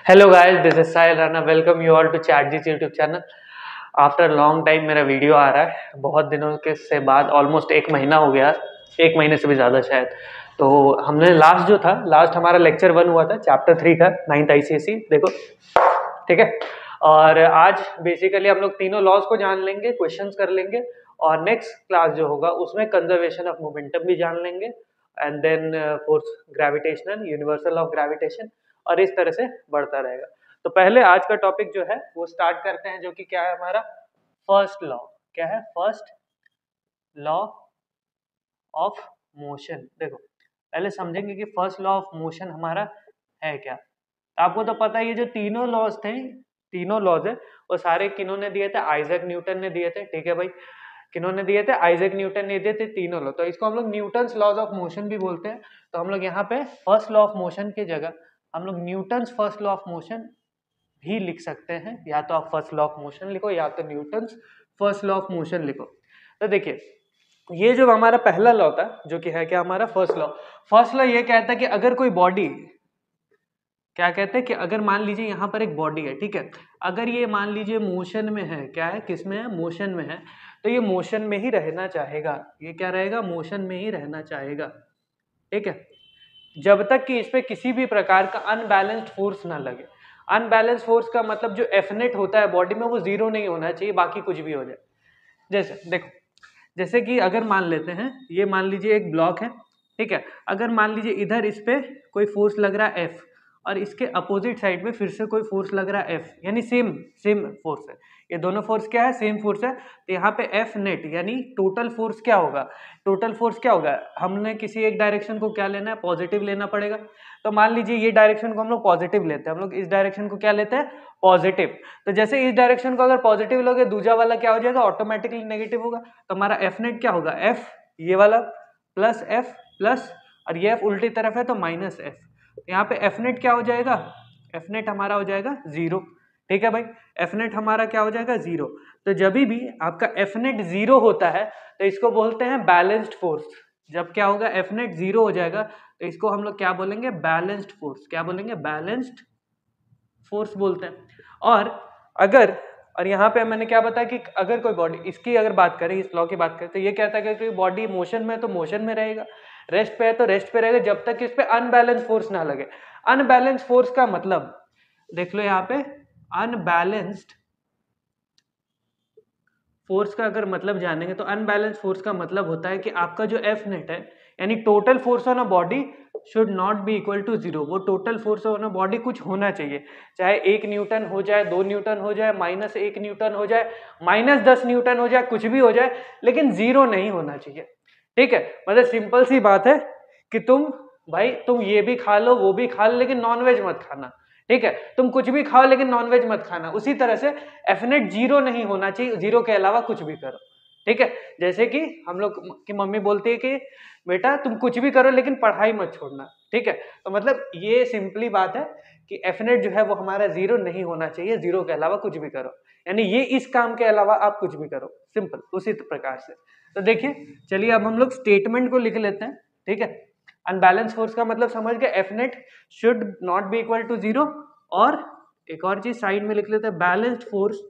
Hello guys, this is Sahil Rana. Welcome you all to चैटजीस YouTube channel. After long time मेरा video आ रहा है, बहुत दिनों के से बाद। ऑलमोस्ट एक महीना हो गया, एक महीने से भी ज़्यादा शायद। तो हमने लास्ट जो था, लास्ट हमारा लेक्चर 1 हुआ था, चैप्टर 3 का 9th ICSE। देखो, ठीक है। और आज बेसिकली हम लोग तीनों लॉज को जान लेंगे, क्वेश्चंस कर लेंगे, और नेक्स्ट क्लास जो होगा उसमें कंजर्वेशन ऑफ मोमेंटम भी जान लेंगे, and then force gravitational, universal of gravitation, और इस तरह से बढ़ता रहेगा। तो पहले आज का टॉपिक जो है वो स्टार्ट करते हैं, जो कि क्या है हमारा फर्स्ट लॉ। क्या है फर्स्ट लॉ ऑफ मोशन? देखो, पहले समझेंगे कि फर्स्ट लॉ ऑफ मोशन हमारा है क्या। आपको तो पता है, ये जो तीनों लॉज थे, तीनों लॉज है, वो सारे किन्होंने दिए थे? आइजैक न्यूटन ने दिए थे। ठीक है भाई, किन्होंने दिए थे? आइजैक न्यूटन ने दिए थे तीनों लॉ। तो इसको हम लोग न्यूटन्स लॉज ऑफ मोशन भी बोलते हैं। तो हम लोग यहाँ पे फर्स्ट लॉ ऑफ मोशन की जगह हम लोग Newton's first law of motion भी लिख सकते हैं। या तो आप फर्स्ट लॉ ऑफ मोशन लिखो, या तो Newton's first law of motion लिखो। तो देखिए, ये जो हमारा पहला लॉ था, जो कि है क्या हमारा फर्स्ट लॉ ये कहता है कि अगर कोई बॉडी, क्या कहते हैं कि अगर मान लीजिए यहाँ पर एक बॉडी है, ठीक है, अगर ये मान लीजिए मोशन में है, क्या है, किस में है? मोशन में है। तो ये मोशन में ही रहना चाहेगा। ये क्या रहेगा? मोशन में ही रहना चाहेगा। ठीक है, जब तक कि इस पे किसी भी प्रकार का अनबैलेंस्ड फोर्स ना लगे। अनबैलेंस फोर्स का मतलब जो एफनेट होता है बॉडी में, वो जीरो नहीं होना चाहिए, बाकी कुछ भी हो जाए। जैसे देखो, जैसे कि अगर मान लेते हैं, ये मान लीजिए एक ब्लॉक है, ठीक है, अगर मान लीजिए इधर इस पे कोई फोर्स लग रहा है F, और इसके अपोजिट साइड में फिर से कोई फोर्स लग रहा है F, यानी सेम सेम फोर्स है। ये दोनों फोर्स क्या है? सेम फोर्स है। तो यहाँ पे F नेट यानी टोटल फोर्स क्या होगा? टोटल फोर्स क्या होगा? हमने किसी एक डायरेक्शन को क्या लेना है? पॉजिटिव लेना पड़ेगा। तो मान लीजिए ये डायरेक्शन को हम लोग पॉजिटिव लेते हैं, हम लोग इस डायरेक्शन को क्या लेते हैं? पॉजिटिव। तो जैसे इस डायरेक्शन को अगर पॉजिटिव लोगे, दूसरा वाला क्या हो जाएगा? ऑटोमेटिकली नेगेटिव होगा। तो हमारा एफ नेट क्या होगा? एफ ये वाला प्लस एफ प्लस, और ये एफ उल्टी तरफ है तो माइनस एफ। यहाँ पे एफ नेट क्या हो जाएगा? एफ नेट हमारा हो जाएगा जीरो। ठीक है भाई, एफ नेट हमारा क्या हो जाएगा? जीरो। तो जब भी आपका एफ नेट जीरो होता है तो इसको बोलते हैं बैलेंस्ड फोर्स। जब क्या होगा? एफ नेट जीरो हो जाएगा तो इसको हम लोग क्या बोलेंगे? Balanced force. क्या बोलेंगे? बैलेंस्ड फोर्स बोलते हैं। और अगर, और यहाँ पे मैंने क्या बताया कि अगर कोई बॉडी, इसकी अगर बात करें, इस लॉ की बात करें, तो ये कहता है कि कोई बॉडी मोशन में है तो मोशन में रहेगा, रेस्ट पे है तो रेस्ट पे रहेगा, जब तक इस पे अनबैलेंस फोर्स ना लगे। अनबैलेंस फोर्स का मतलब देख लो यहाँ पे, अनबैलेंस्ड फोर्स का अगर मतलब जानेंगे तो अनबैलेंस फोर्स का मतलब होता है कि आपका जो एफ नेट है, यानी total force on a body should not be equal to zero. वो total force on a body कुछ होना चाहिए, चाहे 1 न्यूटन हो जाए, 2 न्यूटन हो जाए, -1 न्यूटन हो जाए, -10 न्यूटन हो जाए, कुछ भी हो जाए, लेकिन जीरो नहीं होना चाहिए। ठीक है, मतलब सिंपल सी बात है कि तुम भाई, तुम ये भी खा लो, वो भी खा लो, लेकिन नॉनवेज मत खाना। ठीक है, तुम कुछ भी खाओ लेकिन नॉनवेज मत खाना। उसी तरह से एफ नेट जीरो नहीं होना चाहिए, जीरो के अलावा कुछ भी करो। ठीक है, जैसे कि हम लोग की मम्मी बोलती है कि बेटा तुम कुछ भी करो लेकिन पढ़ाई मत छोड़ना। ठीक है, तो मतलब ये सिंपली बात है कि एफ नेट जो है वो हमारा जीरो नहीं होना चाहिए, जीरो के अलावा कुछ भी करो, यानी ये इस काम के अलावा आप कुछ भी करो, सिंपल उसी प्रकार से। तो देखिए, चलिए अब हम लोग स्टेटमेंट को लिख लेते हैं। ठीक है, अनबैलेंस फोर्स का मतलब समझ गए, F net should not be equal to zero. और एक और चीज साइड में लिख लेते हैं, बैलेंस्ड फोर्स।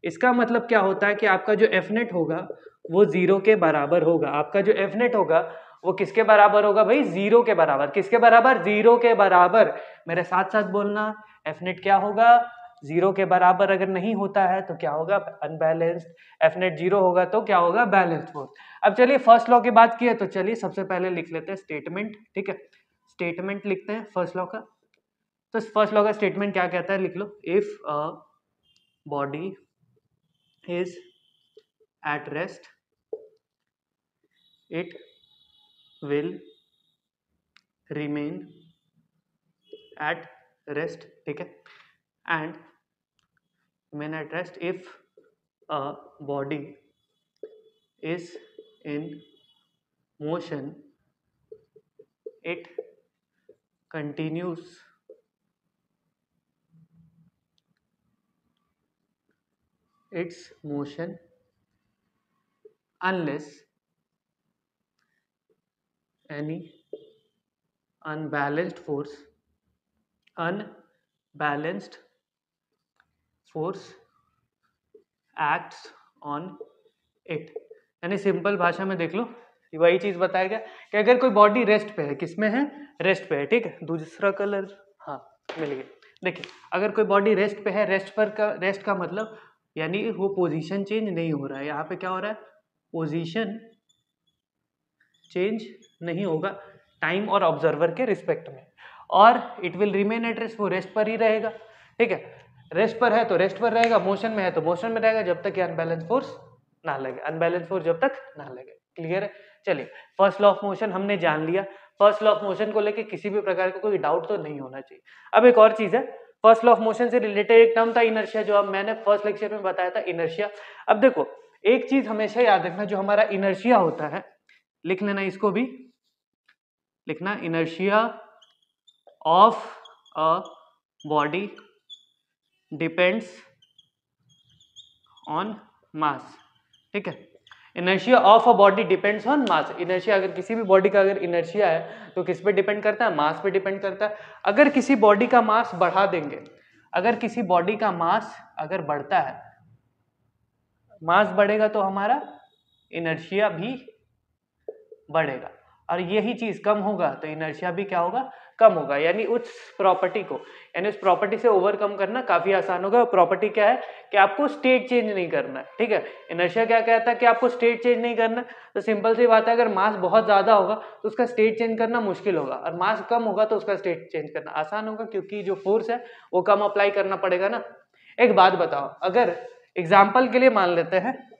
इसका मतलब क्या होता है कि आपका जो एफ नेट होगा वो जीरो के बराबर होगा। आपका जो एफ नेट होगा वो किसके बराबर होगा भाई? जीरो के बराबर। किसके बराबर? जीरो के बराबर। मेरे साथ साथ बोलना, एफ नेट क्या होगा? जीरो के बराबर। अगर नहीं होता है तो क्या होगा? अनबैलेंस्ड। एफ नेट जीरो होगा तो क्या होगा? Balanced force. अब चलिए फर्स्ट लॉ की बात की है तो चलिए सबसे पहले लिख लेते हैं स्टेटमेंट। ठीक है, स्टेटमेंट लिखते हैं फर्स्ट लॉ का। तो फर्स्ट लॉ का स्टेटमेंट क्या कहता है? लिख लो, if a body is at rest it will remain at rest. ठीक है, and remain at rest if a body is in motion, it continues its motion unless any unbalanced balanced force acts on it. यानी simple भाषा में देख लो, वही चीज बताया गया कि अगर कोई बॉडी रेस्ट पे है, किसमें है, रेस्ट पे है, ठीक है। दूसरा कलर, हाँ मिल गया। देखिए अगर कोई बॉडी रेस्ट पे है, रेस्ट का मतलब यानी वो पोजीशन चेंज नहीं हो रहा है। यहाँ पे क्या हो रहा है, पोजीशन चेंज नहीं होगा टाइम और ऑब्जर्वर के रिस्पेक्ट में, और it will remain at rest, वो रेस्ट पर ही रहेगा, ठीक है। रेस्ट पर है तो रेस्ट पर रहेगा, मोशन में है तो मोशन में रहेगा, जब तक कि अनबैलेंस फोर्स ना लगे, अनबैलेंस फोर्स जब तक ना लगे। क्लियर है। चलिए फर्स्ट लॉ ऑफ मोशन हमने जान लिया। फर्स्ट लॉ ऑफ मोशन को लेके किसी भी प्रकार का कोई डाउट तो नहीं होना चाहिए। अब एक और चीज है, फर्स्ट लॉ ऑफ मोशन से रिलेटेड एक टर्म था इनर्शिया, जो अब मैंने फर्स्ट लेक्चर में बताया था, इनर्शिया। अब देखो एक चीज हमेशा याद रखना, जो हमारा इनर्शिया होता है, लिख लेना इसको भी, लिखना inertia of a body depends on मास, ठीक है। Inertia of a body depends on mass. Inertia, अगर किसी भी बॉडी का अगर इनर्शिया है तो किस पे डिपेंड करता है, मास पे डिपेंड करता है। अगर किसी बॉडी का मास बढ़ा देंगे, अगर किसी बॉडी का मास अगर बढ़ता है, मास बढ़ेगा तो हमारा इनर्शिया भी बढ़ेगा, और यही चीज कम होगा तो इनर्शिया भी क्या होगा, कम होगा। यानी उस प्रॉपर्टी को, यानी उस प्रॉपर्टी से ओवरकम करना काफी आसान होगा। प्रॉपर्टी क्या है कि आपको स्टेट चेंज नहीं करना है, ठीक है। इनर्शिया क्या कहता है कि आपको स्टेट चेंज नहीं करना, तो सिंपल सी बात है, अगर मास बहुत ज्यादा होगा तो उसका स्टेट चेंज करना मुश्किल होगा, और मास कम होगा तो उसका स्टेट चेंज करना आसान होगा, क्योंकि जो फोर्स है वो कम अप्लाई करना पड़ेगा ना। एक बात बताओ, अगर एग्जाम्पल के लिए मान लेते हैं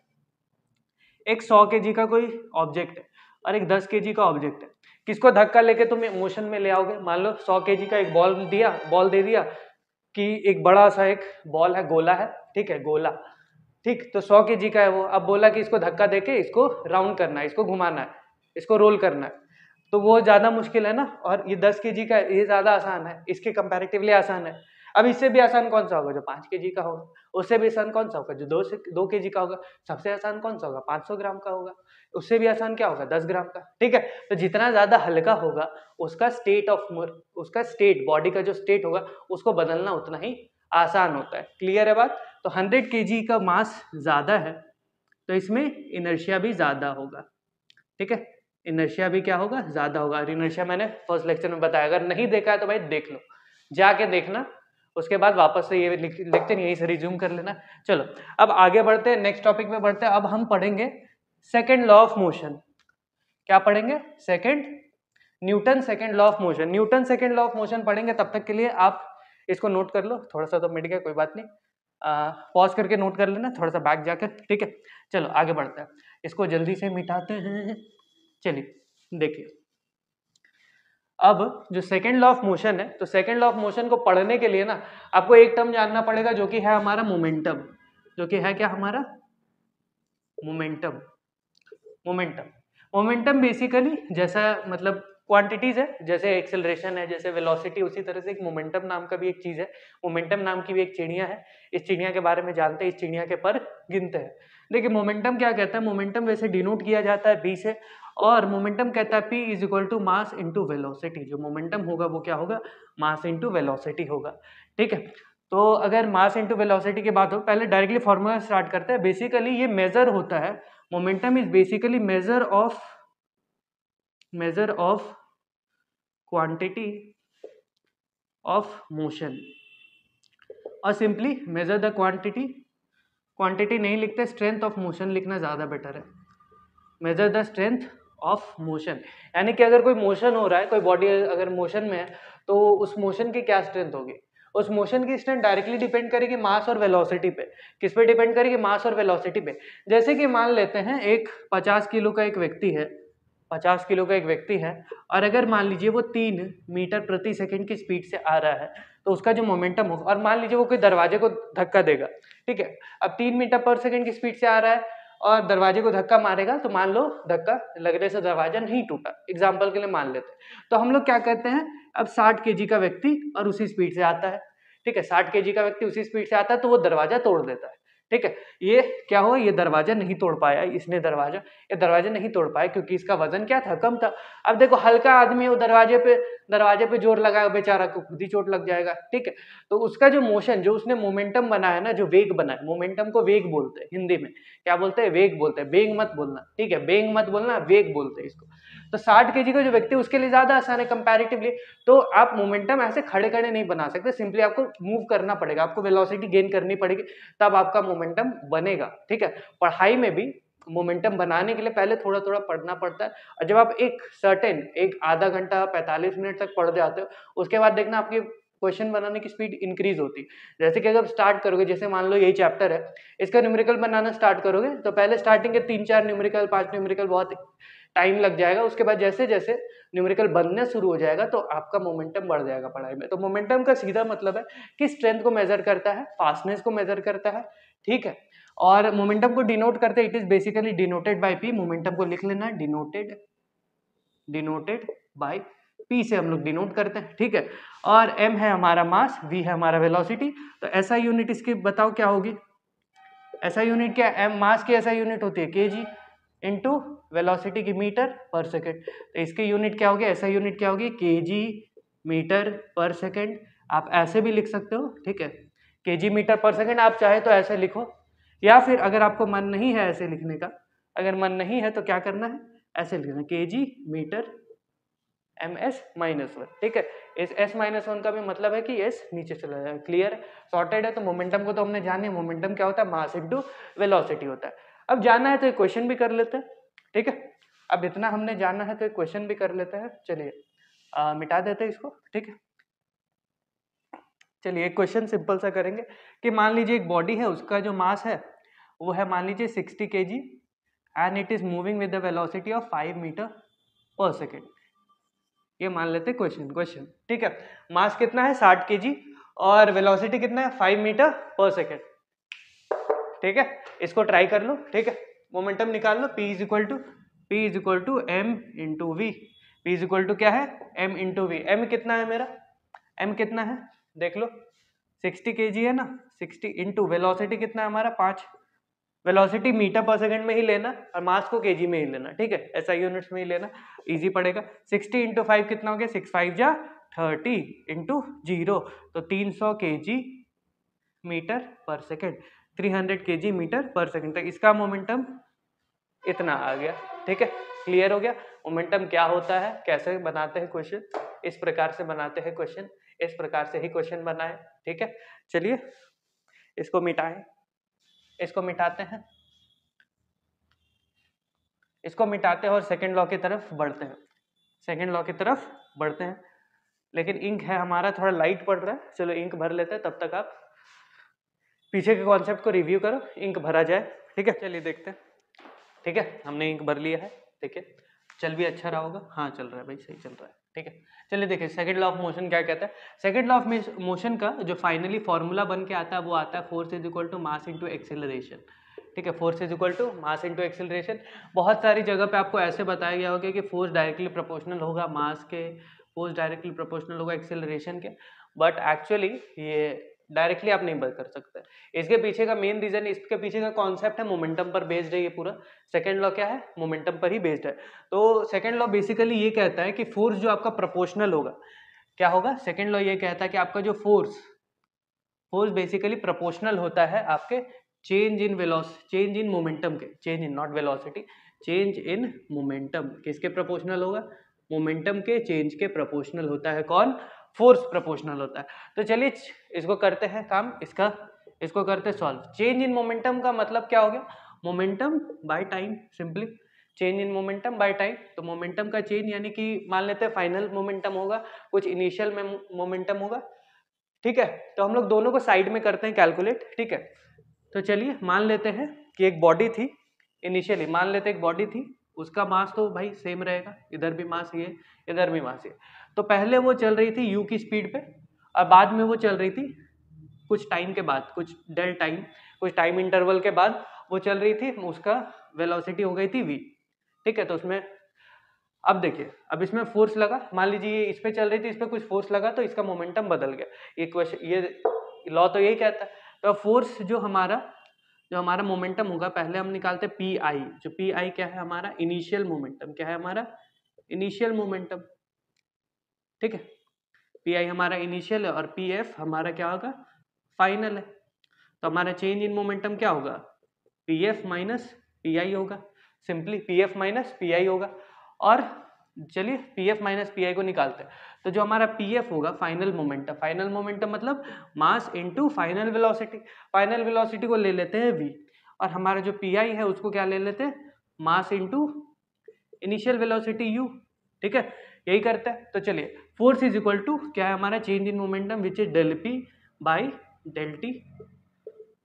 एक 100 kg का कोई ऑब्जेक्ट है और एक 10 kg का ऑब्जेक्ट है, किसको धक्का लेके तुम मोशन में ले आओगे। मान लो 100 kg का एक बॉल दे दिया कि एक बड़ा सा एक बॉल है, गोला है, ठीक है, गोला, ठीक, तो 100 kg का है वो। अब बोला कि इसको धक्का देके इसको राउंड करना है, इसको घुमाना है, इसको रोल करना है, तो वो ज्यादा मुश्किल है ना, और ये 10 kg का है, ये ज्यादा आसान है, इसके कंपैरेटिवली आसान है। अब इससे भी आसान कौन सा होगा, जो 5 kg का होगा। उससे भी आसान कौन सा होगा, जो 2 kg का होगा। सबसे आसान कौन सा होगा, 500 ग्राम का होगा। उससे भी आसान क्या होगा, 10 ग्राम का, ठीक है। तो जितना ज्यादा हल्का होगा उसका स्टेट बॉडी का जो स्टेट होगा उसको बदलना उतना ही आसान होता है। क्लियर है बात। तो 100 kg का मास ज्यादा है तो इसमें इनर्शिया भी ज्यादा होगा, ठीक है। इनर्शिया भी क्या होगा, ज्यादा होगा। और इनर्शिया मैंने फर्स्ट लेक्चर में बताया, अगर नहीं देखा है तो भाई देख लो, जाके देखना, उसके बाद वापस से ये लेक्चर यहीं से रिज्यूम कर लेना। चलो अब आगे बढ़ते हैं, नेक्स्ट टॉपिक में बढ़ते हैं। अब हम पढ़ेंगे सेकेंड लॉ ऑफ मोशन। क्या पढ़ेंगे, Newton second law of motion. Newton second law of motion पढ़ेंगे। तब तक के लिए आप इसको नोट कर लो, थोड़ा सा तो मिट गया, कोई बात नहीं, पॉज करके नोट कर लेना, थोड़ा सा बैक जाकर, ठीक है। चलो आगे बढ़ते हैं, इसको जल्दी से मिटाते हैं। चलिए देखिए, अब जो सेकेंड लॉ ऑफ मोशन है, तो सेकेंड लॉ ऑफ मोशन को पढ़ने के लिए ना आपको एक टर्म जानना पड़ेगा, जो कि है हमारा मोमेंटम। जो कि है क्या, हमारा मोमेंटम। मोमेंटम बेसिकली जैसा मतलब क्वांटिटीज है, जैसे एक्सेलरेशन है, जैसे वेलोसिटी, उसी तरह से एक मोमेंटम नाम का भी एक चीज है। मोमेंटम नाम की भी एक चिड़िया है, इस चिड़िया के बारे में जानते हैं, इस चिड़िया के पर गिनते हैं। देखिए मोमेंटम क्या कहता है, मोमेंटम वैसे डिनोट किया जाता है बी से, और मोमेंटम कहता है P is equal to mass into velocity. जो मोमेंटम होगा वो क्या होगा, मास इंटू वेलोसिटी होगा, ठीक है। तो अगर मास इंटू वेलोसिटी की बात हो, पहले डायरेक्टली फॉर्मूला स्टार्ट करते हैं। बेसिकली ये मेजर होता है, momentum is basically measure of quantity of motion, और सिंपली मेजर द क्वांटिटी नहीं लिखते, स्ट्रेंथ ऑफ मोशन लिखना ज्यादा बेटर है। Measure the strength of motion, यानी कि अगर कोई मोशन हो रहा है, कोई बॉडी अगर मोशन में है, तो उस मोशन की क्या स्ट्रेंथ होगी, उस मोशन की स्ट्रेंथ डायरेक्टली डिपेंड करेगी मास और वेलोसिटी पे। किस पे डिपेंड करेगी, मास और वेलोसिटी पे। जैसे कि मान लेते हैं एक 50 किलो का एक व्यक्ति है, 50 किलो का एक व्यक्ति है, और अगर मान लीजिए वो 3 मीटर प्रति सेकंड की स्पीड से आ रहा है, तो उसका जो मोमेंटम होगा, और मान लीजिए वो कोई दरवाजे को धक्का देगा, ठीक है। अब 3 मीटर पर सेकंड की स्पीड से आ रहा है और दरवाजे को धक्का मारेगा, तो मान लो धक्का लगने से दरवाजा नहीं टूटा, एग्जाम्पल के लिए मान लेते हैं। तो हम लोग क्या कहते हैं, अब 60 kg का व्यक्ति और उसी स्पीड से आता है, ठीक है, 60 kg का व्यक्ति उसी स्पीड से आता है, तो वो दरवाजा तोड़ देता है, ठीक है। ये क्या हुआ, ये दरवाजा नहीं तोड़ पाया, ये दरवाजा नहीं तोड़ पाया क्योंकि इसका वजन क्या था, कम था। अब देखो हल्का आदमी वो दरवाजे पे दरवाजे पे जोर लगाएगा बेचारा को खुद ही चोट लग जाएगा, ठीक है। तो उसका जो मोशन, जो उसने मोमेंटम बनाया ना, जो वेग बना है, मोमेंटम को वेग बोलते हैं हिंदी में, क्या बोलते हैं, वेग बोलते हैं, बेग मत बोलना, ठीक है, बेग मत बोलना, वेग बोलते हैं इसको। तो 60 केजी का जो व्यक्ति, उसके लिए ज्यादा आसान है कंपैरेटिवली। तो आप मोमेंटम ऐसे खड़े खड़े नहीं बना सकते, सिंपली आपको मूव करना पड़ेगा, आपको वेलोसिटी गेन करनी पड़ेगी, तब आपका मोमेंटम बनेगा, ठीक है। पढ़ाई में भी मोमेंटम बनाने के लिए पहले थोड़ा थोड़ा पढ़ना पड़ता है, और जब आप एक आधा घंटा 45 मिनट तक पढ़ जाते हो, उसके बाद देखना आपकी क्वेश्चन बनाने की स्पीड इंक्रीज होती है। जैसे कि अगर स्टार्ट करोगे, जैसे मान लो यही चैप्टर है, इसका न्यूमेरिकल बनाना स्टार्ट करोगे तो पहले स्टार्टिंग के 3-4 न्यूमेरिकल, 5 न्यूमेरिकल बहुत टाइम लग जाएगा। उसके बाद जैसे जैसे न्यूमेरिकल बनना शुरू हो जाएगा तो आपका मोमेंटम बढ़ जाएगा पढ़ाई में। तो मोमेंटम का सीधा मतलब है कि स्ट्रेंथ को मेजर करता है, फास्टनेस को मेजर करता है, ठीक है। और मोमेंटम को डिनोट करते हैं, it is basically denoted by P. Momentum को लिख लेना, डिनोटेड बाय पी से हम लोग डिनोट करते हैं, ठीक है। और एम है हमारा मास, वी है हमारा वेलोसिटी। तो ऐसा यूनिट इसकी बताओ क्या होगी, ऐसा यूनिट क्या, एम मास की ऐसा यूनिट होती है केजी इंटू वेलोसिटी की मीटर पर सेकेंड। तो इसकी यूनिट क्या होगी, ऐसा यूनिट क्या होगी, केजी मीटर पर सेकेंड। आप ऐसे भी लिख सकते हो, ठीक है, केजी मीटर पर सेकेंड। आप चाहे तो ऐसे लिखो, या फिर अगर आपको मन नहीं है ऐसे लिखने का, अगर मन नहीं है तो क्या करना है, ऐसे लिखना केजी मीटर ms -1, ठीक है। इस s -1 का भी मतलब है कि s नीचे चला जाएगा, क्लियर, सॉर्टेड है। तो मोमेंटम को तो हमने जाने, मोमेंटम क्या होता है, मास इनटू वेलोसिटी होता है। अब जाना है तो एक क्वेश्चन भी कर लेते हैं, ठीक है। अब इतना हमने जाना है तो एक क्वेश्चन भी कर लेते हैं। चलिए मिटा देते हैं इसको, ठीक है। चलिए एक क्वेश्चन सिंपल सा करेंगे कि मान लीजिए एक बॉडी है, उसका जो मास है वो है मान लीजिए 60 kg and it is moving with the velocity of 5 metre per second. ये मान लेते क्वेश्चन, ठीक है। मास कितना है 60 kg और वेलोसिटी कितना है 5 मीटर पर सेकेंड, ठीक है। इसको ट्राई कर लो, ठीक है। मोमेंटम निकाल लो, P is equal to m into V. P is equal to क्या है, m इंटू वी। m कितना है मेरा, m कितना है देख लो, 60 kg है ना, 60 इंटू वेलोसिटी कितना है हमारा 5। वेलोसिटी मीटर पर सेकंड में ही लेना और मास को केजी में ही लेना, ठीक है, ऐसा यूनिट्स में ही लेना, इजी पड़ेगा। 60 इंटू 5 कितना हो गया, 6 5 जा 30 इंटू 0 तो 300 kg मीटर पर सेकंड, 300 kg मीटर पर सेकंड। तक इसका मोमेंटम इतना आ गया, ठीक है, क्लियर हो गया। मोमेंटम क्या होता है, कैसे बनाते हैं क्वेश्चन, इस प्रकार से बनाते हैं क्वेश्चन, इस प्रकार से ही क्वेश्चन बनाए, ठीक है। चलिए इसको मिटाएं, इसको मिटाते हैं, इसको मिटाते हैं और सेकेंड लॉ की तरफ बढ़ते हैं, सेकेंड लॉ की तरफ बढ़ते हैं। लेकिन इंक है हमारा थोड़ा लाइट पड़ रहा है, चलो इंक भर लेते हैं, तब तक आप पीछे के कॉन्सेप्ट को रिव्यू करो, इंक भरा जाए, ठीक है। चलिए देखते हैं, ठीक है, हमने इंक भर लिया है, ठीक है। चल भी अच्छा रहा होगा, हाँ चल रहा है भाई, सही चल रहा है, ठीक है। चलिए देखिए सेकंड लॉ ऑफ मोशन क्या कहता है। सेकंड लॉ ऑफ मोशन का जो फाइनली फॉर्मूला बन के आता है वो आता है force is equal to mass into acceleration, ठीक है। Force is equal to mass into acceleration. बहुत सारी जगह पे आपको ऐसे बताया गया होगा कि फोर्स डायरेक्टली प्रोपोर्शनल होगा मास के, फोर्स डायरेक्टली प्रोपोर्शनल होगा एक्सेलरेशन के, बट एक्चुअली ये डायरेक्टली आप नहीं कर सकते। इसके पीछे का मेन रीजन, इसके पीछे का कॉन्सेप्ट है मोमेंटम पर बेस्ड है ये पूरा। सेकंड लॉ क्या है, मोमेंटम पर ही बेस्ड है। तो सेकंड लॉ बेसिकली ये कहता है कि फोर्स जो आपका प्रोपोर्शनल होगा, क्या होगा, सेकंड लॉ ये कहता है कि आपका जो फोर्स बेसिकली प्रोपोर्शनल होता है आपके चेंज इन मोमेंटम के, change in not velocity, change in momentum किसके प्रोपोर्शनल होगा, मोमेंटम के चेंज के प्रोपोर्शनल होता है। कौन, फोर्स प्रोपोर्शनल होता है। तो चलिए इसको करते हैं काम, इसको करते सॉल्व। चेंज इन मोमेंटम का मतलब क्या हो गया, momentum by time, simply change in momentum by time. तो मोमेंटम का चेंज यानी कि मान लेते हैं फाइनल मोमेंटम होगा, कुछ इनिशियल मोमेंटम होगा, ठीक है। तो हम लोग दोनों को साइड में करते हैं कैलकुलेट, ठीक है। तो चलिए मान लेते हैं कि एक बॉडी थी, इनिशियली मान लेते हैं एक बॉडी थी, उसका मास तो भाई सेम रहेगा, इधर भी मास ये, इधर भी मास ये। तो पहले वो चल रही थी u की स्पीड पे और बाद में वो चल रही थी कुछ टाइम के बाद, कुछ डेल टाइम, कुछ टाइम इंटरवल के बाद वो चल रही थी, उसका वेलोसिटी हो गई थी v, ठीक है। तो उसमें अब देखिए, अब इसमें फोर्स लगा, मान लीजिए ये इस पे चल रही थी, इस पे कुछ फोर्स लगा तो इसका मोमेंटम बदल गया। ये क्वेश्चन, ये लॉ तो यही कहता है। तो फोर्स जो हमारा मोमेंटम होगा, पहले हम निकालते हैं पी आई। जो पी आई क्या है हमारा, इनिशियल मोमेंटम, क्या है हमारा, इनिशियल मोमेंटम, ठीक है, पी आई हमारा इनिशियल है और पी एफ हमारा क्या होगा, फाइनल है। तो हमारा चेंज इन मोमेंटम क्या होगा, P F minus P I होगा, simply P F minus P I होगा। और चलिए P F minus P I को निकालते हैं, तो जो हमारा पी एफ होगा फाइनल मोमेंटम मतलब mass into final velocity. Final velocity को ले लेते हैं v, और हमारा जो पी आई है उसको क्या ले लेते हैं, mass into initial velocity u। ठीक है, यही करते हैं। तो चलिए फोर्स इज इक्वल टू क्या है हमारा, change in momentum which is del P by del T.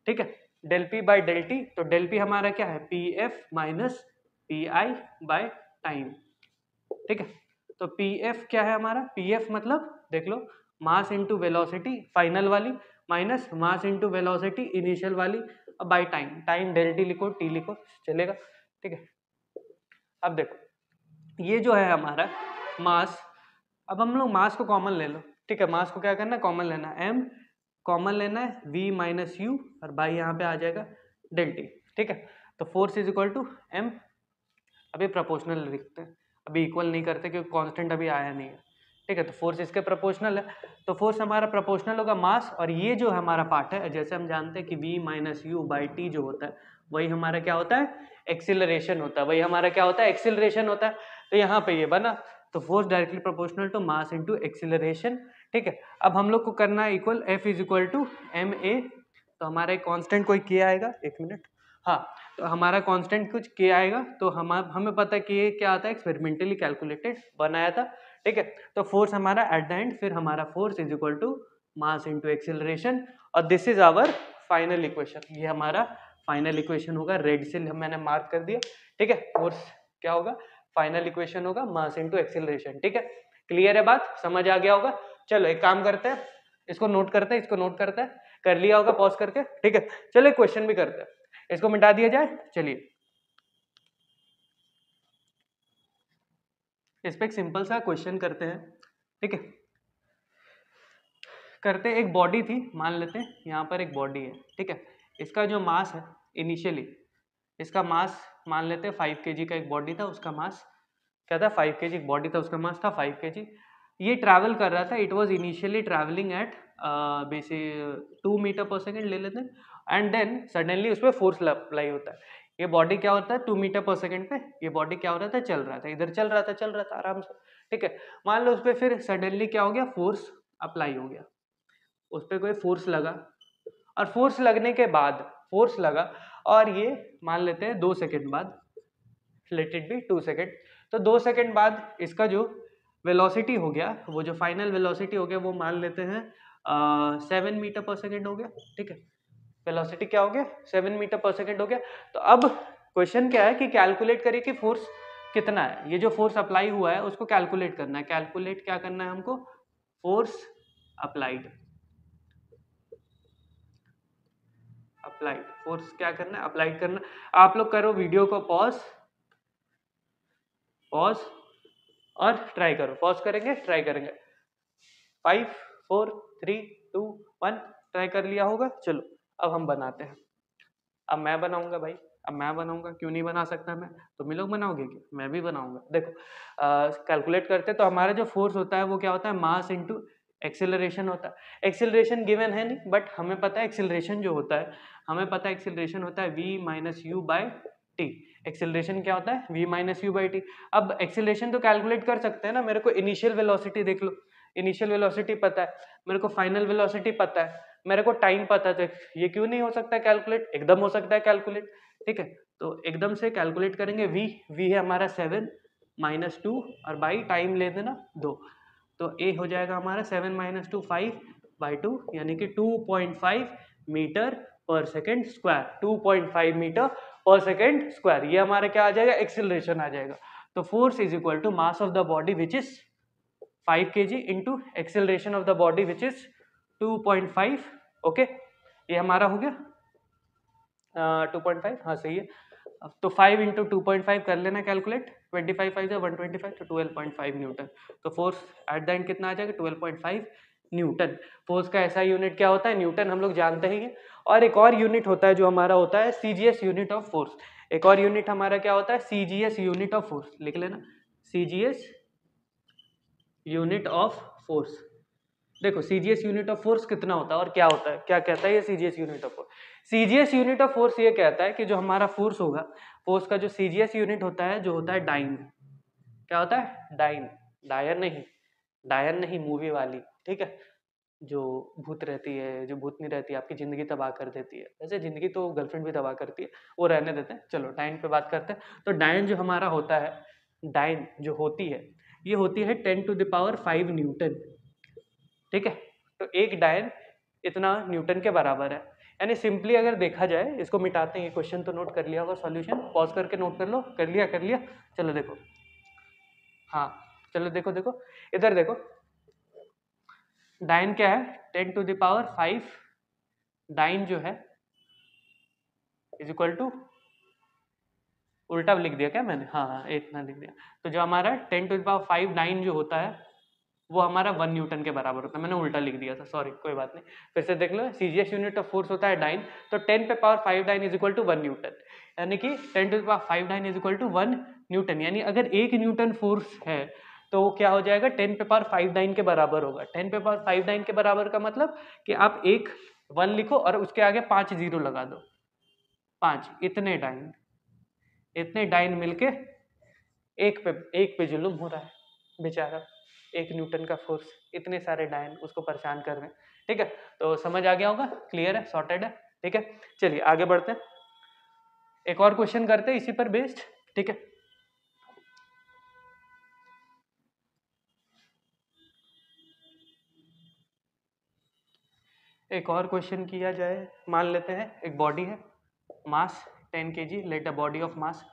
ठीक है, del P by del T, तो डेल पी हमारा क्या है, P F minus P I by time. ठीक है, तो पी एफ क्या है हमारा, पी एफ मतलब देख लो मास इनटू वेलोसिटी फाइनल वाली minus mass into velocity initial वाली by time. Time del T लिखो, टी लिखो, चलेगा। ठीक है, अब देखो ये जो है हमारा मास, अब हम लोग मास को कॉमन ले लो। ठीक है, मास को क्या करना है, कॉमन लेना है, m कॉमन लेना है, v माइनस यू, और बाई यहाँ पे आ जाएगा डेल टी। ठीक है, तो force is equal to m, अभी प्रोपोर्शनल लिखते हैं, अभी इक्वल नहीं करते क्योंकि कांस्टेंट अभी आया नहीं है। ठीक है, तो फोर्स इसके प्रोपोर्शनल है, तो फोर्स हमारा प्रोपोर्शनल होगा मास, और ये जो हमारा पार्ट है जैसे हम जानते हैं कि v minus U by T जो होता है वही हमारा क्या होता है, एक्सिलरेशन होता है, वही हमारा क्या होता है, एक्सिलरेशन होता है। तो यहाँ पे ये बना, तो force directly proportional to mass into acceleration. ठीक है, अब हम लोग को करना है equal F is equal to M A, तो हमारा एक कांस्टेंट कोई के आएगा, एक मिनट, हाँ, तो हमारा कांस्टेंट कुछ के आएगा, तो हमें पता है कि ये क्या आता है, एक्सपेरिमेंटली कैलकुलेटेड बनाया था। ठीक है, तो फोर्स हमारा एट द एंड, फिर हमारा force is equal to mass into acceleration, और this is our final equation. ये हमारा फाइनल इक्वेशन होगा, रेड से मैंने मार्क कर दिया। ठीक है, फोर्स क्या होगा, फाइनल इक्वेशन होगा मास इनटू एक्सिलरेशन। ठीक है, क्लियर है बात, समझ आ गया होगा। चलो एक काम करते हैं, इसको नोट करते हैं, इसको नोट करते हैं, कर लिया होगा पॉज करके। ठीक है, चलो एक क्वेश्चन भी करते हैं, इसको मिटा दिया जाए। चलिए इस पे एक सिंपल सा क्वेश्चन करते हैं। ठीक है, करते एक बॉडी थी, मान लेते हैं यहाँ पर एक बॉडी है। ठीक है, इसका जो मास है इनिशियली, इसका मास मान लेते हैं 5 kg का एक बॉडी था, उसका मास क्या था, 5 kg बॉडी था, उसका मास था 5 kg। ये ट्रैवल कर रहा था, it was initially travelling at basic 2 metre per second ले लेते हैं, एंड देन सडनली उस पर फोर्स अप्लाई होता है। ये बॉडी क्या होता है, 2 मीटर पर सेकेंड पे ये बॉडी क्या हो रहा था, चल रहा था, इधर चल रहा था आराम से। ठीक है, मान लो उस पर फिर सडनली क्या हो गया, फोर्स अप्लाई हो गया, उस पर कोई फोर्स लगा, और फोर्स लगने के बाद फोर्स लगा, और ये मान लेते हैं 2 सेकेंड बाद, लेट इट बी 2 सेकेंड, तो 2 सेकेंड बाद इसका जो वेलोसिटी हो गया, वो जो फाइनल वेलोसिटी हो गया वो मान लेते हैं 7 मीटर पर सेकेंड हो गया। ठीक है, वेलोसिटी क्या हो गया, 7 मीटर पर सेकेंड हो गया। तो अब क्वेश्चन क्या है कि कैलकुलेट करिए कि फोर्स कितना है, ये जो फोर्स अप्लाई हुआ है उसको कैलकुलेट करना है। कैलकुलेट क्या करना है हमको, फोर्स अप्लाइड, अप्लाइड फोर्स क्या करना है, अप्लाइड करना। आप लोग करो वीडियो को पॉज और ट्राई करो, पॉज करेंगे, ट्राई करेंगे, 5 4 3 2 1, ट्राई कर लिया होगा। चलो अब हम बनाते हैं, अब मैं बनाऊंगा भाई, अब मैं बनाऊंगा, क्यों नहीं बना सकता मैं, तुम ही लोग बनाओगे क्या, मैं भी बनाऊंगा। देखो कैलकुलेट करते तो हमारा जो फोर्स होता है वो क्या होता है, मास इनटू एक्सिलरेशन होता है। एक्सिलरेशन गिवन है नहीं, बट हमें पता है एक्सिलरेशन जो होता है, हमें पता है एक्सिलरेशन होता है v minus U by T. Acceleration क्या होता है, v minus U by T. अब एक्सिलरेशन तो कैलकुलेट कर सकते हैं ना, मेरे को इनिशियल वेलोसिटी देख लो, इनिशियल वेलोसिटी पता है, मेरे को फाइनल वेलोसिटी पता है, मेरे को टाइम पता है, तो ये क्यों नहीं हो सकता कैलकुलेट, एकदम हो सकता है कैलकुलेट। ठीक है, तो एकदम से कैलकुलेट करेंगे, v है हमारा 7 माइनस 2 और बाई टाइम ले देना 2, तो a हो जाएगा हमारा 7 माइनस 2 5 बाई 2, यानी कि 2.5 metre per second square, 2.5 metre per second square, ये हमारा क्या आ जाएगा, एक्सिलरेशन आ जाएगा। तो force is equal to mass of the body which is 5 kg into acceleration of the body which is 2.5। Okay, ये हमारा हो गया 2.5, हाँ सही है। अब तो 5 इंटू 2.5 कर लेना कैलकुलेट, 25 5 125, तो 12.5 न्यूटन। तो फोर्स एट द एंड कितना आ जाएगा, 12.5 न्यूटन। फोर्स का ऐसा यूनिट क्या होता है, न्यूटन, हम लोग जानते ही हैं। और एक और यूनिट होता है जो हमारा होता है सीजीएस यूनिट ऑफ फोर्स, एक और यूनिट हमारा क्या होता है, सीजीएस यूनिट ऑफ फोर्स, लिख लेना, सीजीएस यूनिट ऑफ फोर्स। देखो सीजीएस यूनिट ऑफ फोर्स कितना होता है और क्या होता है, क्या कहता है ये CGS unit of force. CGS unit of force ये कहता है कि जो हमारा फोर्स होगा, फोर्स का जो सीजीएस यूनिट होता है, जो होता है डाइन। क्या होता है? डाइन। डायन नहीं मूवी वाली, ठीक है, जो भूत रहती है, जो भूतनी रहती है, आपकी जिंदगी तबाह कर देती है। वैसे जिंदगी तो गर्लफ्रेंड भी तबाह करती है, वो रहने देते हैं। चलो डाइन पे बात करते हैं। तो डाइन जो हमारा होता है, डाइन जो होती है, ये होती है 10⁵ न्यूटन, ठीक है। तो एक डायन इतना न्यूटन के बराबर है। यानी सिंपली अगर देखा जाए, इसको मिटाते हैं, ये क्वेश्चन तो नोट कर लिया होगा, सॉल्यूशन पॉज करके नोट कर लो। कर लिया। चलो देखो, हाँ चलो देखो इधर देखो, डाइन क्या है? 10⁵ डाइन जो है इज इक्वल टू, उल्टा लिख दिया क्या मैंने? हाँ इतना लिख दिया। तो जो हमारा 10⁵ डाइन जो होता है, वो हमारा 1 न्यूटन के बराबर होता है। मैंने उल्टा लिख दिया था, सॉरी, कोई बात नहीं। फिर से देख लो, सीजीएस यूनिट ऑफ फोर्स होता है डाइन, तो 10⁵ dyne is equal to 1 newton, यानी कि 10⁵ dyne is equal to 1 newton. यानी अगर 1 न्यूटन फोर्स है तो वो क्या हो जाएगा? 10⁵ डाइन के बराबर होगा। 10⁵ डाइन के बराबर का मतलब कि आप एक 1 लिखो और उसके आगे 5 जीरो लगा दो, 5। इतने डाइन मिलके एक पे जुल्म हो रहा है, बेचारा। 1 न्यूटन का फोर्स, इतने सारे डायन उसको परेशान कर रहे हैं, ठीक है। तो समझ आ गया होगा, क्लियर है, सॉर्टेड है, ठीक है। चलिए आगे बढ़ते हैं, एक और क्वेश्चन करते हैं इसी पर बेस्ड, ठीक है। एक और क्वेश्चन किया जाए। मान लेते हैं एक बॉडी है, mass 10 kg, let a body of mass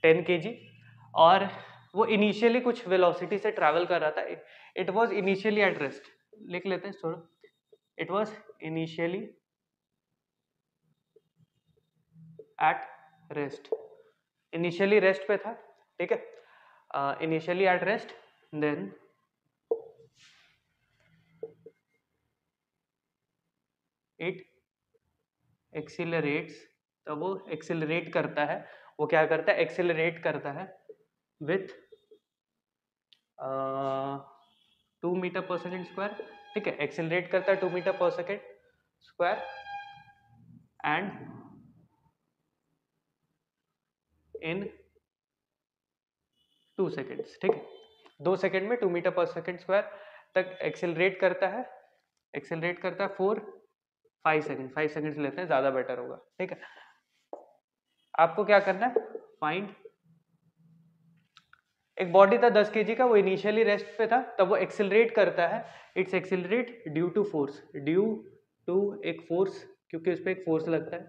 10 kg, और वो इनिशियली कुछ वेलोसिटी से ट्रैवल कर रहा था। It was initially at rest, लिख लेते हैं थोड़ा। It was initially at rest, initially rest पे था, ठीक है। Initially at rest, then it accelerates. तो वो एक्सिलरेट करता है, वो क्या करता है? एक्सिलरेट करता है with 2 metre per second square, ठीक है। एक्सिलरेट करता है 2 metre per second square and in 2 seconds, ठीक है। 2 सेकेंड में 2 मीटर पर सेकेंड स्क्वायर तक एक्सिलरेट करता है। एक्सिलरेट करता है 5 सेकेंड, 5 सेकेंड्स लेते हैं, ज़्यादा बेटर होगा, ठीक है। आपको क्या करना है? फाइंड, एक बॉडी था 10 kg का, वो इनिशियली रेस्ट पे था, तब वो एक्सिलरेट करता है। It's accelerate due to force, due to एक फोर्स, क्योंकि उस पर एक फोर्स लगता है,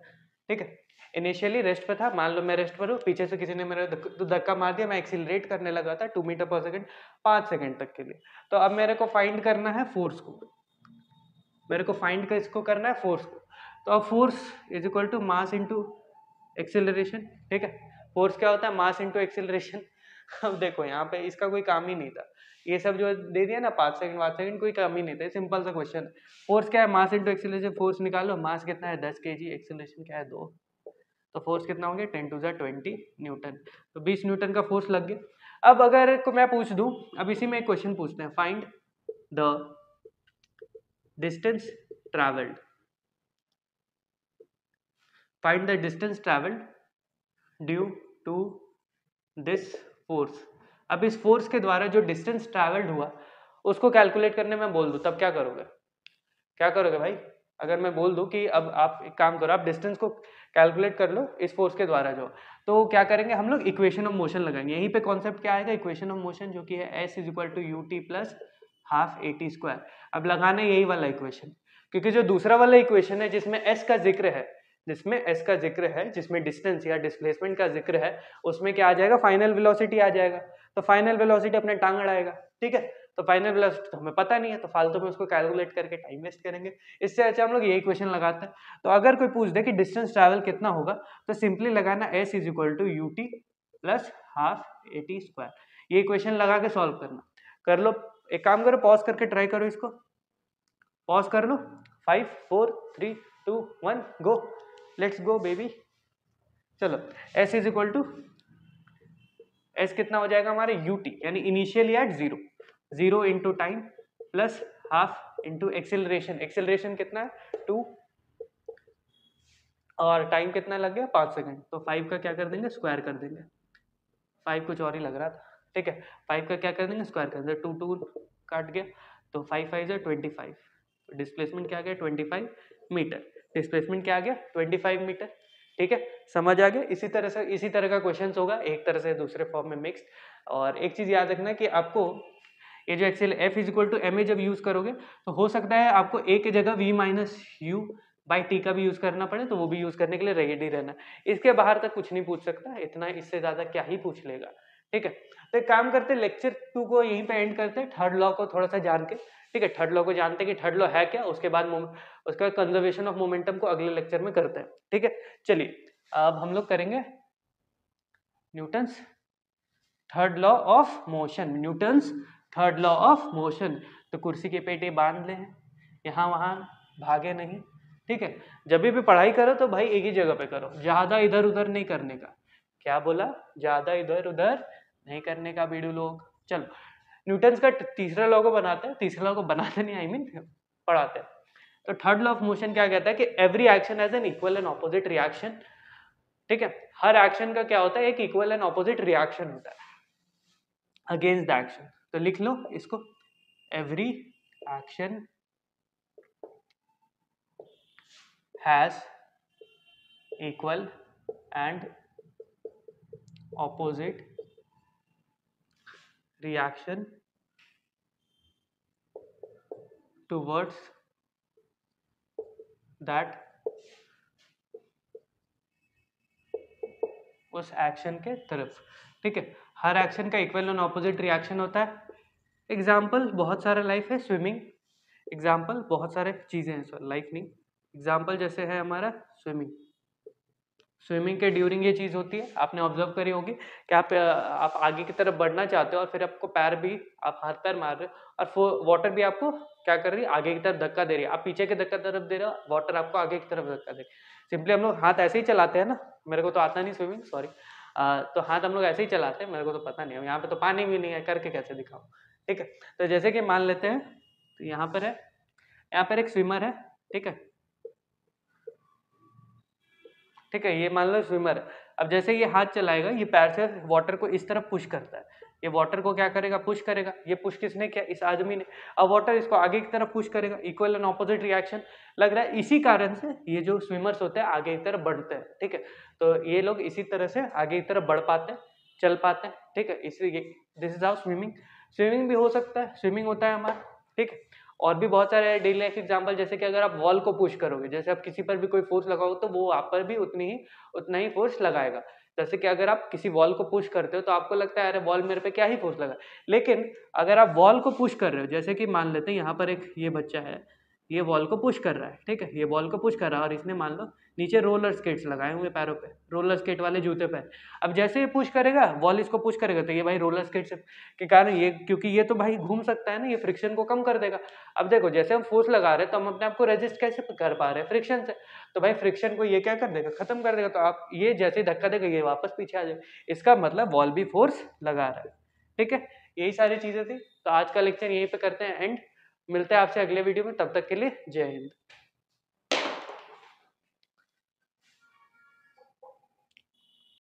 ठीक है। इनिशियली रेस्ट पे था, मान लो मैं रेस्ट पर हूँ, पीछे से किसी ने मेरे धक्का मार दिया, मैं एक्सिलरेट करने लगा था 2 मीटर पर सेकेंड 5 सेकेंड तक के लिए। तो अब मेरे को फाइंड करना है फोर्स को, मेरे को फाइंड किसको करना है? फोर्स को। तो अब force is equal to mass into acceleration, ठीक है। फोर्स क्या होता है? Mass into acceleration. अब देखो यहाँ पे इसका कोई काम ही नहीं था, ये सब जो दे दिया ना 5 सेकंड 5 सेकंड, कोई काम ही नहीं था, सिंपल सा क्वेश्चन है। फोर्स क्या है? Mass into acceleration. फोर्स निकालो, मास कितना है 10 kg, एक्सिलरेशन क्या है 2, तो फोर्स कितना हो गया 10⁻20 न्यूटन। तो 20 न्यूटन का फोर्स लग गया। अब अगर को मैं पूछ दूं, अब इसी में एक क्वेश्चन पूछते हैं, find the distance travelled, find the distance travelled due to this force. अब इस फोर्स के द्वारा जो डिस्टेंस ट्रैवल्ड हुआ उसको कैलकुलेट करने में बोल दूं, तब क्या करोगे? क्या करोगे भाई? अगर मैं बोल दूं कि अब आप एक काम करो, आप डिस्टेंस को कैलकुलेट कर लो इस फोर्स के द्वारा, जो तो क्या करेंगे हम लोग? इक्वेशन ऑफ मोशन लगाएंगे। यहीं पे कॉन्सेप्ट क्या आएगा? इक्वेशन ऑफ मोशन, जो कि है S is equal to ut plus half AT square. अब लगाना है यही वाला इक्वेशन, क्योंकि जो दूसरा वाला इक्वेशन है जिसमें S का जिक्र है, जिसमें डिस्टेंस या डिस्प्लेसमेंट का जिक्र है, उसमें क्या आ जाएगा? फाइनल वेलोसिटी आ जाएगा। तो फाइनल वेलोसिटी अपने टांग अड़ाएगा, ठीक है। तो फाइनल वेलोसिटी तो हमें पता नहीं है, तो फालतू में उसको कैलकुलेट करके टाइम वेस्ट करेंगे। इससे अच्छा हम लोग यही क्वेश्चन लगाते हैं। तो अगर कोई पूछ दे कि डिस्टेंस ट्रैवल कितना होगा, तो सिंपली लगाना S is equal to ut plus half AT square. ये इक्वेशन लगा के सॉल्व करना। कर लो, एक काम करो, पॉज करके ट्राई करो इसको, पॉज कर लो। 5 4 3 2 1 गो, लेट्स गो बेबी। चलो S is equal to, S कितना हो जाएगा हमारे ut, यानी initially at 0, 0 into time plus half into acceleration. Acceleration कितना है 2 और टाइम कितना लग गया 5 सेकंड, तो 5 का क्या कर देंगे स्क्वायर कर देंगे। 5 कुछ और ही लग रहा था, ठीक है। 5 का क्या कर देंगे स्क्वायर कर देंगे, 2 2 काट गया तो 5 5 है 25। डिस्प्लेसमेंट क्या आ गया 25 मीटर। डिस्प्लेसमेंट क्या आ गया 25 मीटर, ठीक है। समझ आ गया। इसी तरह का क्वेश्चन होगा, एक तरह से दूसरे फॉर्म में मिक्स। और एक चीज याद रखना कि आपको ये जो एक्सेल F is equal to M A जब यूज करोगे तो हो सकता है आपको ए की जगह V minus U by T का भी यूज करना पड़े, तो वो भी यूज करने के लिए रेडी रहना। इसके बाहर तक कुछ नहीं पूछ सकता, इतना इससे ज्यादा क्या ही पूछ लेगा, ठीक है। तो एक काम करते लेक्चर 2 को यहीं पे एंड करते हैं, थर्ड लॉ को थोड़ा सा जान के, ठीक है। थर्ड लॉ को जानते हैं कि थर्ड लॉ है क्या, उसके बाद उसका कंजर्वेशन ऑफ मोमेंटम को अगले लेक्चर में करते हैं, ठीक है। चलिए अब हम लोग करेंगे Newton's third law of motion. Newton's third law of motion. तो कुर्सी के पेटे बांध ले, यहाँ वहाँ भागे नहीं, ठीक है। जब भी पढ़ाई करो तो भाई एक ही जगह पे करो, ज्यादा इधर उधर नहीं करने का। क्या बोला, ज्यादा इधर उधर नहीं करने का बीड़ू लोग। चलो न्यूटन्स का तीसरा लॉ को बनाते हैं, तीसरा लॉ को बनाते नहीं, आई मीन पढ़ाते हैं। तो थर्ड लॉ ऑफ मोशन क्या कहता है कि every action has an equal and opposite reaction, ठीक है। हर एक्शन का क्या होता है, एक इक्वल एंड ऑपोजिट रिएक्शन होता है अगेंस्ट द एक्शन। तो लिख लो इसको, every action has equal and opposite reaction towards that उस एक्शन के तरफ, ठीक है। हर एक्शन का इक्वल एंड ऑपोजिट रिएक्शन होता है। एग्जाम्पल बहुत सारा लाइफ है, स्विमिंग एग्जाम्पल, बहुत सारे चीजें हैं लाइफ नहीं। एग्जाम्पल जैसे है हमारा स्विमिंग, स्विमिंग के ड्यूरिंग ये चीज होती है, आपने ऑब्जर्व करी होगी कि आप आगे की तरफ बढ़ना चाहते हो और फिर आपको पैर भी, आप हाथ पैर मार रहे हो और वाटर भी आपको क्या कर रही है, आगे की तरफ धक्का दे रही है। आप पीछे के धक्का तरफ दे रहे हो, वाटर आपको आगे की तरफ धक्का दे रही है। सिंपली हम लोग हाथ ऐसे ही चलाते हैं ना, मेरे को तो आता नहीं स्विमिंग, सॉरी। तो हाथ हम लोग ऐसे ही चलाते हैं, मेरे को तो पता नहीं है, यहाँ पे तो पानी भी नहीं है, करके कैसे दिखाऊं, ठीक है। तो जैसे कि मान लेते हैं, तो यहाँ पर है, यहाँ पर एक स्विमर है, ठीक है, ठीक है। ये मान लो स्विमर है। अब जैसे ये हाथ चलाएगा, ये पैर से वाटर को इस तरफ पुश करता है, ये वाटर को क्या करेगा, पुश करेगा। ये पुश किसने किया, इस आदमी ने। अब वाटर इसको आगे की तरफ पुश करेगा, इक्वल एंड ऑपोजिट रिएक्शन लग रहा है। इसी कारण से ये जो स्विमर्स होते हैं आगे की तरफ बढ़ते हैं, ठीक है। तो ये लोग इसी तरह से आगे की तरफ बढ़ पाते हैं, चल पाते हैं, ठीक है। इसलिए this is how swimming. Swimming भी हो सकता है, स्विमिंग होता है हमारा, ठीक है। और भी बहुत सारे डेली लाइफ एग्जांपल, जैसे कि अगर आप वॉल को पुश करोगे, जैसे आप किसी पर भी कोई फोर्स लगाओगे तो वो आप पर भी उतना ही फोर्स लगाएगा। जैसे कि अगर आप किसी वॉल को पुश करते हो तो आपको लगता है अरे वॉल मेरे पे क्या ही फोर्स लगा, लेकिन अगर आप वॉल को पुश कर रहे हो, जैसे कि मान लेते हैं यहाँ पर एक ये बच्चा है, ये वॉल को पुश कर रहा है, ठीक है, ये वॉल को पुश कर रहा है और इसने मान लो नीचे रोलर स्केट्स लगाए हुए पैरों पे, रोलर स्केट वाले जूते पहन। अब जैसे ये पुश करेगा, वॉल इसको पुश करेगा, तो ये भाई रोलर स्केट्स के कारण ये, क्योंकि ये तो भाई घूम सकता है ना, ये फ्रिक्शन को कम कर देगा। अब देखो जैसे हम फोर्स लगा रहे हैं तो हम अपने आप को रेजिस्ट कैसे कर पा रहे हैं, फ्रिक्शन से। तो भाई फ्रिक्शन को ये क्या कर देगा, खत्म कर देगा। तो आप ये जैसे धक्का देगा ये वापस पीछे आ जाएगा, इसका मतलब वॉल भी फोर्स लगा रहा है, ठीक है। यही सारी चीजें थी। तो आज का लेक्चर यहीं पे करते हैं एंड, मिलते हैं आपसे अगले वीडियो में, तब तक के लिए जय हिंद।